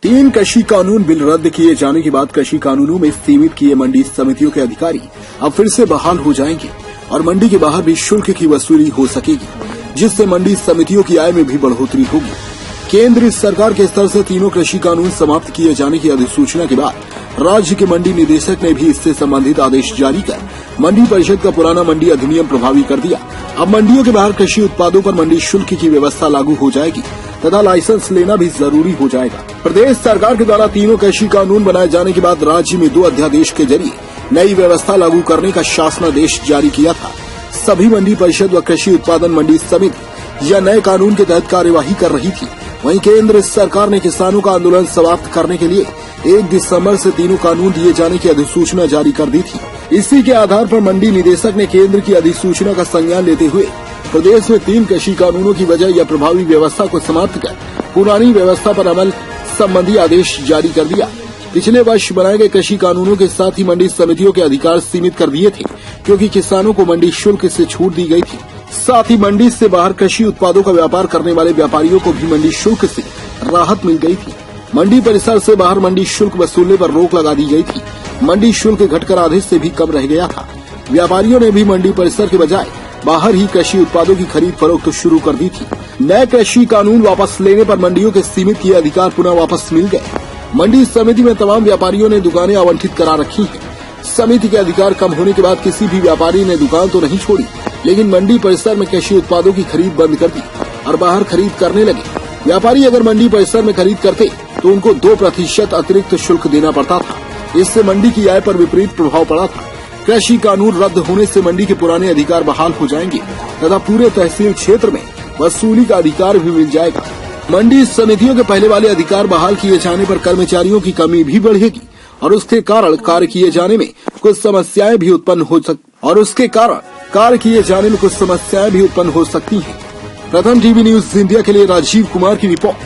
तीन कृषि कानून बिल रद्द किए जाने के बाद कृषि कानूनों में सीमित किए मंडी समितियों के अधिकारी अब फिर से बहाल हो जाएंगे और मंडी के बाहर भी शुल्क की वसूली हो सकेगी, जिससे मंडी समितियों की आय में भी बढ़ोतरी होगी। केंद्र सरकार के स्तर से तीनों कृषि कानून समाप्त किए जाने की अधिसूचना के बाद राज्य के मंडी निदेशक ने भी इससे संबंधित आदेश जारी कर मंडी परिषद का पुराना मंडी अधिनियम प्रभावी कर दिया। अब मंडियों के बाहर कृषि उत्पादों पर मंडी शुल्क की व्यवस्था लागू हो जाएगी तथा लाइसेंस लेना भी जरूरी हो जाएगा। प्रदेश सरकार के द्वारा तीनों कृषि कानून बनाए जाने के बाद राज्य में 2 अध्यादेश के जरिए नई व्यवस्था लागू करने का शासनादेश जारी किया था। सभी मंडी परिषद व कृषि उत्पादन मंडी समिति यह नए कानून के तहत कार्यवाही कर रही थी। वहीं केंद्र सरकार ने किसानों का आंदोलन समाप्त करने के लिए 1 दिसंबर से तीनों कानून दिए जाने की अधिसूचना जारी कर दी थी। इसी के आधार पर मंडी निदेशक ने केंद्र की अधिसूचना का संज्ञान लेते हुए प्रदेश में 3 कृषि कानूनों की वजह या प्रभावी व्यवस्था को समाप्त कर पुरानी व्यवस्था पर अमल संबंधी आदेश जारी कर दिया। पिछले वर्ष बनाए गए कृषि कानूनों के साथ ही मंडी समितियों के अधिकार सीमित कर दिए थे, क्योंकि किसानों को मंडी शुल्क से छूट दी गई थी। साथ ही मंडी से बाहर कृषि उत्पादों का व्यापार करने वाले व्यापारियों को भी मंडी शुल्क से राहत मिल गई थी। मंडी परिसर से बाहर मंडी शुल्क वसूलने पर रोक लगा दी गई थी। मंडी शुल्क घटकर आधे से भी कम रह गया था। व्यापारियों ने भी मंडी परिसर के बजाय बाहर ही कृषि उत्पादों की खरीद फरोख्त शुरू कर दी थी। नए कृषि कानून वापस लेने पर मंडियों के सीमित किए अधिकार पुनः वापस मिल गए। मंडी समिति में तमाम व्यापारियों ने दुकानें आवंटित करा रखी हैं। समिति के अधिकार कम होने के बाद किसी भी व्यापारी ने दुकान तो नहीं छोड़ी, लेकिन मंडी परिसर में कृषि उत्पादों की खरीद बंद कर दी और बाहर खरीद करने लगे। व्यापारी अगर मंडी परिसर में खरीद करते तो उनको 2% अतिरिक्त शुल्क देना पड़ता था। इससे मंडी की आय पर विपरीत प्रभाव पड़ा था। कृषि कानून रद्द होने से मंडी के पुराने अधिकार बहाल हो जाएंगे तथा पूरे तहसील क्षेत्र में वसूली का अधिकार भी मिल जाएगा। मंडी समितियों के पहले वाले अधिकार बहाल किए जाने पर कर्मचारियों की कमी भी बढ़ेगी और उसके कारण कार्य किए जाने में कुछ समस्याएं भी उत्पन्न हो सकती हैं। प्रथम टीवी न्यूज इंडिया के लिए राजीव कुमार की रिपोर्ट।